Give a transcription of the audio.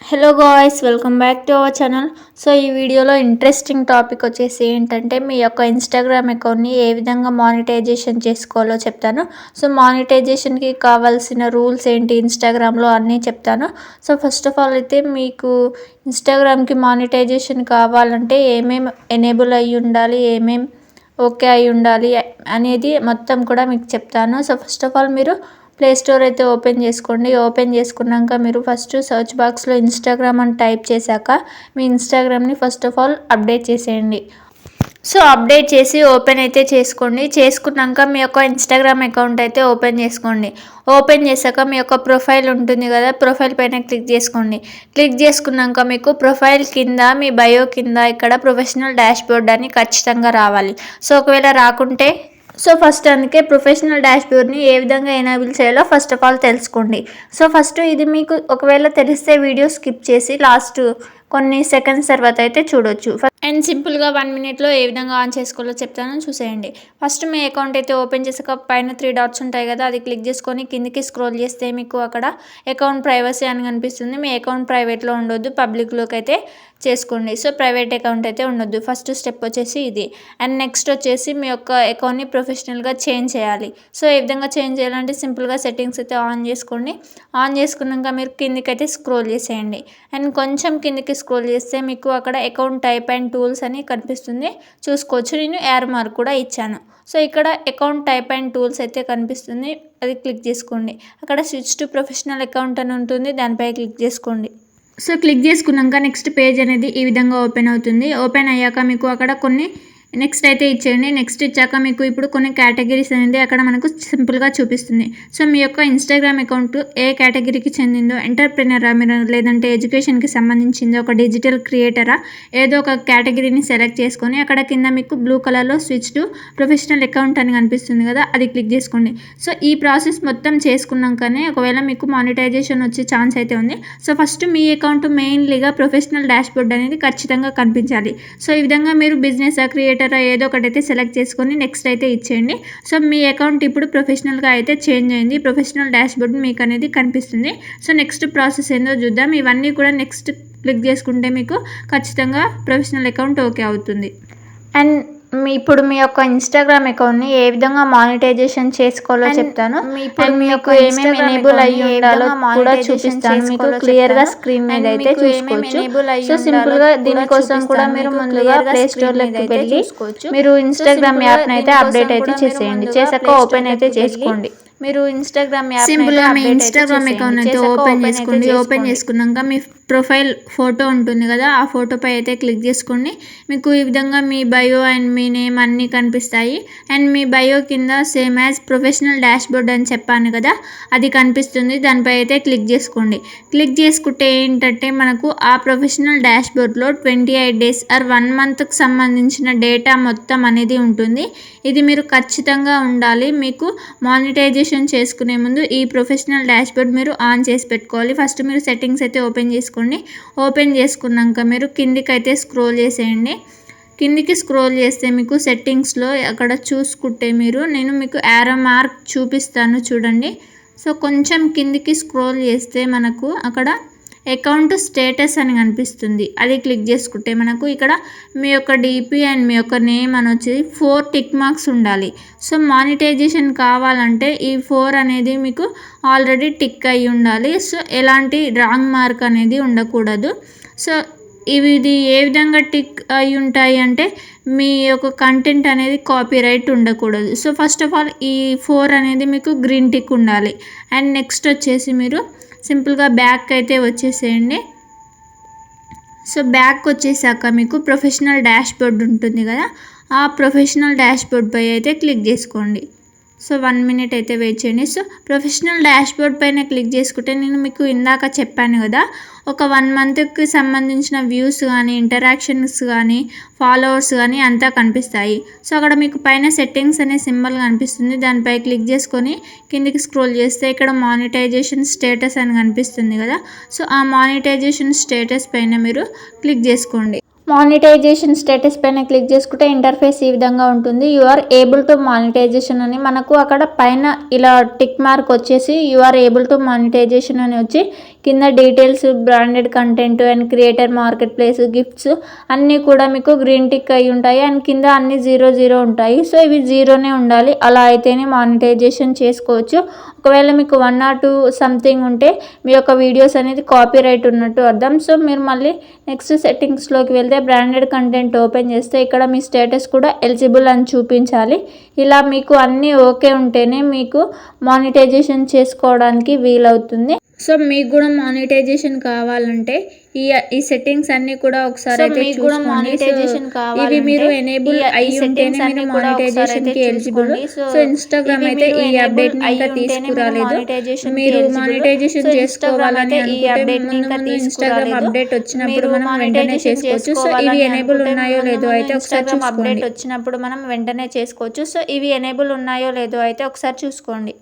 Hello guys, welcome back to our channel. So ఈ వీడియోలో interesting topic వచ్చేసి ఏంటంటే మీ యొక్క ఇన్స్టాగ్రామ్ అకౌంట్ని ఏ విధంగా మానిటైజేషన్ చేసుకోవాలో చెప్తాను. సో మానిటైజేషన్కి కావాల్సిన రూల్స్ ఏంటి ఇన్స్టాగ్రామ్లో అన్నీ చెప్తాను. సో ఫస్ట్ ఆఫ్ ఆల్ అయితే మీకు ఇన్స్టాగ్రామ్కి మానిటైజేషన్ కావాలంటే ఏమేమి ఎనేబుల్ అయ్యి ఉండాలి, ఏమేమి ఓకే అయి ఉండాలి అనేది మొత్తం కూడా మీకు చెప్తాను. సో ఫస్ట్ ఆఫ్ ఆల్ మీరు ప్లే స్టోర్ అయితే ఓపెన్ చేసుకోండి. ఓపెన్ చేసుకున్నాక మీరు ఫస్ట్ సర్చ్ బాక్స్లో ఇన్స్టాగ్రామ్ అని టైప్ చేశాక మీ ఇన్స్టాగ్రామ్ని ఫస్ట్ ఆఫ్ ఆల్ అప్డేట్ చేసేయండి. సో అప్డేట్ చేసి ఓపెన్ అయితే చేసుకోండి. చేసుకున్నాక మీ యొక్క ఇన్స్టాగ్రామ్ అకౌంట్ అయితే ఓపెన్ చేసుకోండి. ఓపెన్ చేశాక మీ యొక్క ప్రొఫైల్ ఉంటుంది కదా, ప్రొఫైల్ పైన క్లిక్ చేసుకోండి. క్లిక్ చేసుకున్నాక మీకు ప్రొఫైల్ కింద మీ బయో కింద ఇక్కడ ప్రొఫెషనల్ డాష్ బోర్డ్ అని ఖచ్చితంగా రావాలి. సో ఒకవేళ రాకుంటే ఫస్ట్ అందుకే ప్రొఫెషనల్ డాష్ బోర్డ్ని ఏ విధంగా ఎనేబుల్ చేయాలో ఫస్ట్ ఆఫ్ ఆల్ తెలుసుకోండి. సో ఫస్ట్ ఇది మీకు ఒకవేళ తెలిస్తే వీడియో స్కిప్ చేసి లాస్ట్ కొన్ని సెకండ్స్ తర్వాత అయితే చూడొచ్చు. అండ్ సింపుల్గా 1 మినిట్లో ఏ విధంగా ఆన్ చేసుకోవాలో చెప్తాను, చూసేయండి. ఫస్ట్ మీ అకౌంట్ అయితే ఓపెన్ చేసాక పైన 3 డాట్స్ ఉంటాయి కదా, అది క్లిక్ చేసుకొని కిందికి స్క్రోల్ చేస్తే మీకు అక్కడ అకౌంట్ ప్రైవసీ అని కనిపిస్తుంది. మీ అకౌంట్ ప్రైవేట్లో ఉండొద్దు, పబ్లిక్లోకి అయితే చేసుకోండి. సో ప్రైవేట్ అకౌంట్ అయితే ఉండొద్దు. ఫస్ట్ స్టెప్ వచ్చేసి ఇది. అండ్ నెక్స్ట్ వచ్చేసి మీ యొక్క అకౌంట్ని ప్రొఫెషనల్గా చేంజ్ చేయాలి. సో ఏ విధంగా చేంజ్ చేయాలంటే సింపుల్గా సెట్టింగ్స్ అయితే ఆన్ చేసుకోండి. ఆన్ చేసుకున్నాక మీరు కిందికి అయితే స్క్రోల్ చేసేయండి. అండ్ కొంచెం కిందికి స్క్రోల్ చేస్తే మీకు అక్కడ అకౌంట్ టైప్ అండ్ టూల్స్ అని కనిపిస్తుంది, చూసుకోవచ్చు. నేను యారో మార్క్ కూడా ఇచ్చాను. సో ఇక్కడ అకౌంట్ టైప్ అండ్ టూల్స్ అయితే కనిపిస్తుంది, అది క్లిక్ చేసుకోండి. అక్కడ స్విచ్ టు ప్రొఫెషనల్ అకౌంట్ అని ఉంటుంది, దానిపై క్లిక్ చేసుకోండి. సో క్లిక్ చేసుకున్నాక నెక్స్ట్ పేజ్ అనేది ఈ విధంగా ఓపెన్ అవుతుంది. ఓపెన్ అయ్యాక మీకు అక్కడ కొన్ని నెక్స్ట్ అయితే ఇచ్చేయండి. నెక్స్ట్ ఇచ్చాక మీకు ఇప్పుడు కొన్ని కేటగిరీస్ అనేది అక్కడ మనకు సింపుల్గా చూపిస్తుంది. సో మీ యొక్క ఇన్స్టాగ్రామ్ అకౌంట్ ఏ కేటగిరీకి చెందిందో, ఎంటర్ప్రెనరా మీరు, లేదంటే ఎడ్యుకేషన్కి సంబంధించిందో, ఒక డిజిటల్ క్రియేటరా, ఏదో ఒక కేటగిరీని సెలెక్ట్ చేసుకొని అక్కడ కింద మీకు బ్లూ కలర్లో స్విచ్ టు ప్రొఫెషనల్ అకౌంట్ అని కనిపిస్తుంది కదా, అది క్లిక్ చేసుకోండి. సో ఈ ప్రాసెస్ మొత్తం చేసుకున్నాకనే ఒకవేళ మీకు మానిటైజేషన్ వచ్చే ఛాన్స్ అయితే ఉంది. సో ఫస్ట్ మీ అకౌంట్ మెయిన్లీగా ప్రొఫెషనల్ డాష్ బోర్డ్ అనేది ఖచ్చితంగా కనిపించాలి. సో ఈ విధంగా మీరు బిజినెస్ క్రియేటర్ ఏదో ఒకటి అయితే సెలెక్ట్ చేసుకొని నెక్స్ట్ అయితే ఇచ్చేయండి. సో మీ అకౌంట్ ఇప్పుడు ప్రొఫెషనల్గా అయితే చేంజ్ అయింది, ప్రొఫెషనల్ డాష్ బోర్డ్ మీకు అనేది కనిపిస్తుంది. సో నెక్స్ట్ ప్రాసెస్ ఏందో చూద్దాం. ఇవన్నీ కూడా నెక్స్ట్ క్లిక్ చేసుకుంటే మీకు ఖచ్చితంగా ప్రొఫెషనల్ అకౌంట్ ఓకే అవుతుంది. అండ్ ఇప్పుడు మీ యొక్క ఇన్స్టాగ్రామ్ అకౌంట్ని ఏ విధంగా మానిటైజేషన్ చేసుకోవాలో చెప్తాను. అండ్ మీకు ఏమేమి ఎనేబుల్ అయ్యి ఉండాలో కూడా చూపిస్తాను. మీకు క్లియర్గా స్క్రీన్ మీద అయితే చూసుకోవచ్చు. సో సింపుల్గా దీనికోసం కూడా మీరు ముందుగా ప్లే స్టోర్లోకి వెళ్ళి మీరు ఇన్స్టాగ్రామ్ యాప్ని అయితే అప్డేట్ అయితే చేసేయండి. చేశాక ఓపెన్ అయితే చేసుకోండి. మీరు ఇన్స్టాగ్రామ్ యాప్ సింపుల్గా మీ ఇన్స్టాగ్రామ్ అకౌంట్ అయితే ఓపెన్ చేసుకోండి. ఓపెన్ చేసుకున్నాక మీ ప్రొఫైల్ ఫోటో ఉంటుంది కదా, ఆ ఫోటోపై అయితే క్లిక్ చేసుకోండి. మీకు ఈ విధంగా మీ బయో అండ్ మీ నేమ్ అన్నీ కనిపిస్తాయి. అండ్ మీ బయో కింద same as professional dash board అని చెప్పాను కదా, అది కనిపిస్తుంది, దానిపై అయితే క్లిక్ చేసుకోండి. క్లిక్ చేసుకుంటే ఏంటంటే మనకు ఆ ప్రొఫెషనల్ డాష్ బోర్డ్లో 28 days ఆర్ 1 monthకి సంబంధించిన డేటా మొత్తం అనేది ఉంటుంది. ఇది మీరు ఖచ్చితంగా ఉండాలి. మీకు మానిటైజేషన్ చేసుకునే ముందు ఈ ప్రొఫెషనల్ డాష్ బోర్డ్ మీరు ఆన్ చేసి పెట్టుకోవాలి. ఫస్ట్ మీరు సెట్టింగ్స్ అయితే ఓపెన్ చేసుకోండి. ఓపెన్ చేసుకున్నాక మీరు కిందికి అయితే స్క్రోల్ చేసేయండి. కిందికి స్క్రోల్ చేస్తే మీకు సెట్టింగ్స్లో అక్కడ చూసుకుంటే నేను మీకు యారో మార్క్ చూపిస్తాను చూడండి. సో కొంచెం కిందికి స్క్రోల్ చేస్తే మనకు అక్కడ అకౌంట్ స్టేటస్ అని కనిపిస్తుంది, అది క్లిక్ చేసుకుంటే మనకు ఇక్కడ మీ యొక్క డిపి అండ్ మీ యొక్క నేమ్ అని వచ్చి 4 టిక్ మార్క్స్ ఉండాలి. సో మానిటైజేషన్ కావాలంటే ఈ 4 అనేది మీకు ఆల్రెడీ టిక్ అయి ఉండాలి. సో ఎలాంటి రాంగ్ మార్క్ అనేది ఉండకూడదు. సో ఇది ఏ విధంగా టిక్ అయి ఉంటాయి అంటే మీ యొక్క కంటెంట్ అనేది కాపీరైట్ ఉండకూడదు. సో ఫస్ట్ ఆఫ్ ఆల్ ఈ 4 అనేది మీకు గ్రీన్ టిక్ ఉండాలి. అండ్ నెక్స్ట్ వచ్చేసి మీరు సింపుల్గా బ్యాక్ అయితే వచ్చేసేయండి. సో బ్యాక్ వచ్చేసాక మీకు ప్రొఫెషనల్ డాష్ బోర్డ్ ఉంటుంది కదా, ఆ ప్రొఫెషనల్ డాష్ బోర్డ్ పై అయితే క్లిక్ చేసుకోండి. సో 1 minute అయితే వెయిట్ చేయండి. సో ప్రొఫెషనల్ డాష్ బోర్డ్ పైన క్లిక్ చేసుకుంటే నేను మీకు ఇందాక చెప్పాను కదా, ఒక 1 monthకి సంబంధించిన వ్యూస్ కానీ, ఇంటరాక్షన్స్ కానీ, ఫాలోవర్స్ కానీ అంతా కనిపిస్తాయి. సో అక్కడ మీకు పైన సెట్టింగ్స్ అనే సింబల్ కనిపిస్తుంది, దానిపై క్లిక్ చేసుకొని కిందికి స్క్రోల్ చేస్తే ఇక్కడ మానిటైజేషన్ స్టేటస్ అని కనిపిస్తుంది కదా. సో ఆ మానిటైజేషన్ స్టేటస్ పైన మీరు క్లిక్ చేసుకోండి. మానిటైజేషన్ స్టేటస్ పైన క్లిక్ చేసుకుంటే ఇంటర్ఫేస్ ఈ విధంగా ఉంటుంది. You are able to monetisation అని మనకు అక్కడ పైన ఇలా టిక్ మార్క్ వచ్చేసి you are able to monetisation అని వచ్చి కింద details, branded content and creator marketplace, gifts అన్నీ కూడా మీకు గ్రీన్ టిక్ అయి ఉంటాయి. అండ్ కింద అన్ని 0 ఉంటాయి. సో ఇవి 0నే ఉండాలి, అలా అయితేనే మానిటైజేషన్ చేసుకోవచ్చు. ఒకవేళ మీకు 1 or 2 సంథింగ్ ఉంటే మీ యొక్క వీడియోస్ అనేది కాపీ రైట్ ఉన్నట్టు అర్థం. సో మీరు మళ్ళీ నెక్స్ట్ సెట్టింగ్స్లోకి వెళ్తే బ్రాండెడ్ కంటెంట్ ఓపెన్ చేస్తే ఇక్కడ మీ స్టేటస్ కూడా ఎలిజిబుల్ అని చూపించాలి. ఇలా మీకు అన్నీ ఓకే ఉంటేనే మీకు మానిటైజేషన్ చేసుకోవడానికి వీలవుతుంది. సో మీకు కూడా మానిటైజేషన్ కావాలంటే ఈ సెట్టింగ్స్ అన్ని కూడా ఒకసారి అయితే చూసుకోండి. ఇవి మీరు ఎనేబుల్ అయ్యి ఉంటేనే మీరు మానిటైజేషన్ కి ఎలిజిబుల్. సో ఇన్స్టాగ్రామ్ అయితే ఈ అప్డేట్ ని ఇంకా తీసుకురాలేదు. మీరు మానిటైజేషన్ చేసుకోవాలని అనుకుంటే ముందు ఇన్స్టాగ్రామ్ అప్డేట్ వచ్చినప్పుడు మనం వెంటనే చేసుకోవచ్చు. సో ఇవి ఎనేబుల్ ఉన్నాయో లేదో అయితే ఒకసారి చూసుకోండి.